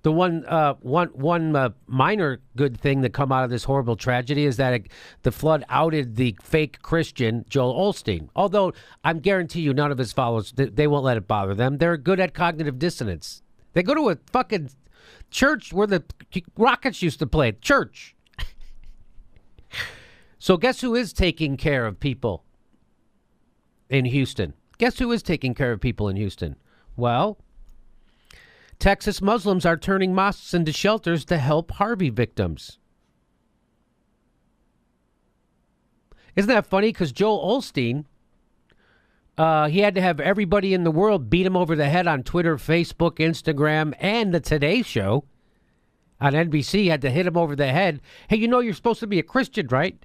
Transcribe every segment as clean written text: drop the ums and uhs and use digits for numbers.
The one minor good thing that come out of this horrible tragedy is that the flood outed the fake Christian Joel Osteen. Although I'm guarantee you none of his followers, they won't let it bother them. They're good at cognitive dissonance. They go to a fucking church where the Rockets used to play. Church. So guess who is taking care of people in Houston? Guess who is taking care of people in Houston? Well, Texas Muslims are turning mosques into shelters to help Harvey victims. Isn't that funny? Because Joel Osteen, he had to have everybody in the world beat him over the head on Twitter, Facebook, Instagram, and the Today Show on NBC had to hit him over the head. Hey, you know you're supposed to be a Christian, right?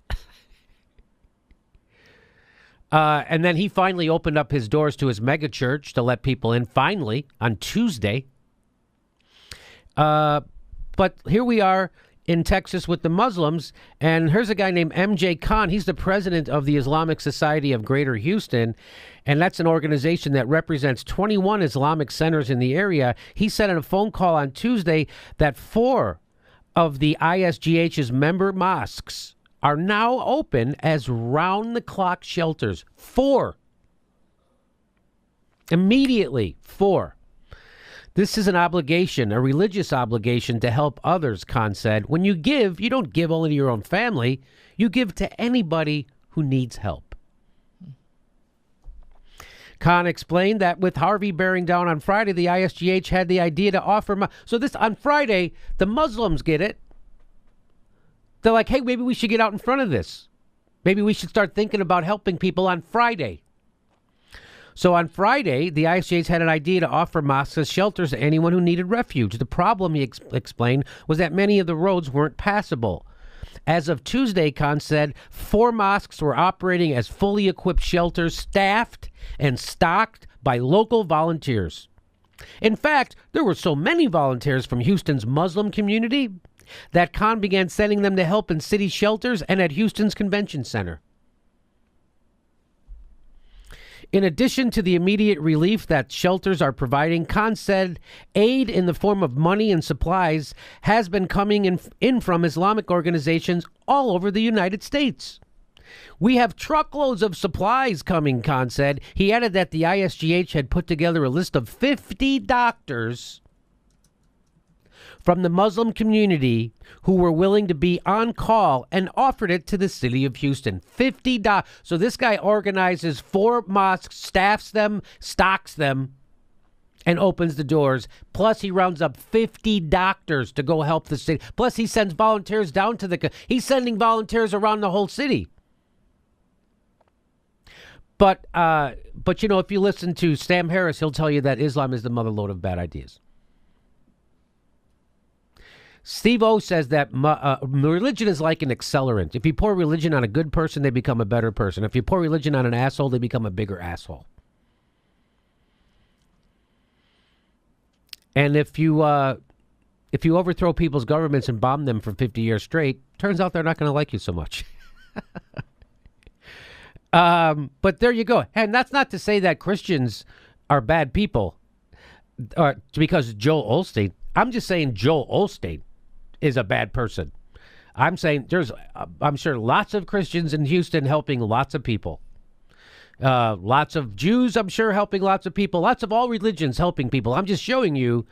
And then he finally opened up his doors to his mega church to let people in, finally, on Tuesday. But here we are in Texas with the Muslims, and here's a guy named M.J. Khan. He's the president of the Islamic Society of Greater Houston, and that's an organization that represents 21 Islamic centers in the area. He said in a phone call on Tuesday that 4 of the ISGH's member mosques are now open as round-the-clock shelters. 4. Immediately, 4. This is an obligation, a religious obligation to help others, Khan said. When you give, you don't give only to your own family. You give to anybody who needs help. Khan explained that with Harvey bearing down on Friday, the ISGH had the idea to offer... So this on Friday, the Muslims get it. They're like, hey, maybe we should get out in front of this. Maybe we should start thinking about helping people on Friday. So on Friday, the ISGH had an idea to offer mosques as shelters to anyone who needed refuge. The problem, he explained, was that many of the roads weren't passable. As of Tuesday, Khan said, 4 mosques were operating as fully equipped shelters, staffed and stocked by local volunteers. In fact, there were so many volunteers from Houston's Muslim community that Khan began sending them to help in city shelters and at Houston's Convention Center. In addition to the immediate relief that shelters are providing, Khan said aid in the form of money and supplies has been coming in from Islamic organizations all over the United States. We have truckloads of supplies coming, Khan said. He added that the ISGH had put together a list of 50 doctors from the Muslim community who were willing to be on call and offered it to the city of Houston. 50 doctors. So this guy organizes 4 mosques, staffs them, stocks them, and opens the doors. Plus, he rounds up 50 doctors to go help the city. Plus, he sends volunteers down to the... He's sending volunteers around the whole city. But you know, if you listen to Sam Harris, he'll tell you that Islam is the motherlode of bad ideas. Steve O says that religion is like an accelerant. If you pour religion on a good person, they become a better person. If you pour religion on an asshole, they become a bigger asshole. And if you overthrow people's governments and bomb them for 50 years straight, turns out they're not going to like you so much. But there you go. And that's not to say that Christians are bad people because Joel Osteen. I'm just saying Joel Osteen is a bad person. I'm saying I'm sure lots of Christians in Houston helping lots of people. Lots of Jews, I'm sure, helping lots of people. Lots of all religions helping people. I'm just showing you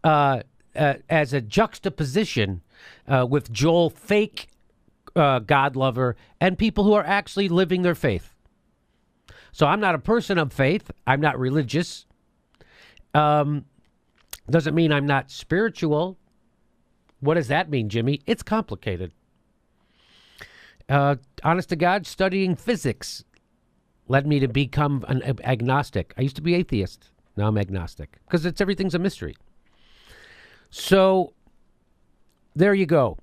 as a juxtaposition with Joel, fake God lover, and people who are actually living their faith. So I'm not a person of faith. I'm not religious. Doesn't mean I'm not spiritual. What does that mean, Jimmy? It's complicated. Honest to God, studying physics led me to become an agnostic. I used to be atheist. Now I'm agnostic because everything's a mystery. So there you go.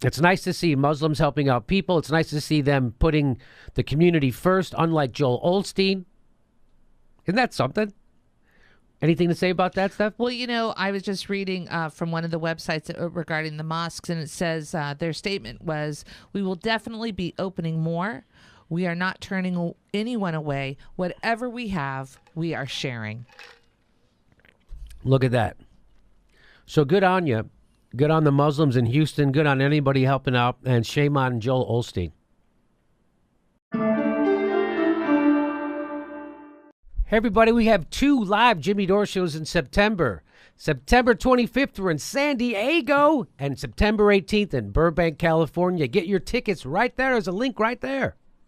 It's nice to see Muslims helping out people. It's nice to see them putting the community first, unlike Joel Osteen. Isn't that something? Anything to say about that stuff? Well, you know, I was just reading from one of the websites regarding the mosques, and it says their statement was, we will definitely be opening more. We are not turning anyone away. Whatever we have, we are sharing. Look at that. So good on you. Good on the Muslims in Houston. Good on anybody helping out. And shame on Joel Osteen. Hey, everybody, we have 2 live Jimmy Dore shows in September. September 25th, we're in San Diego, and September 18th in Burbank, California. Get your tickets right there. There's a link right there.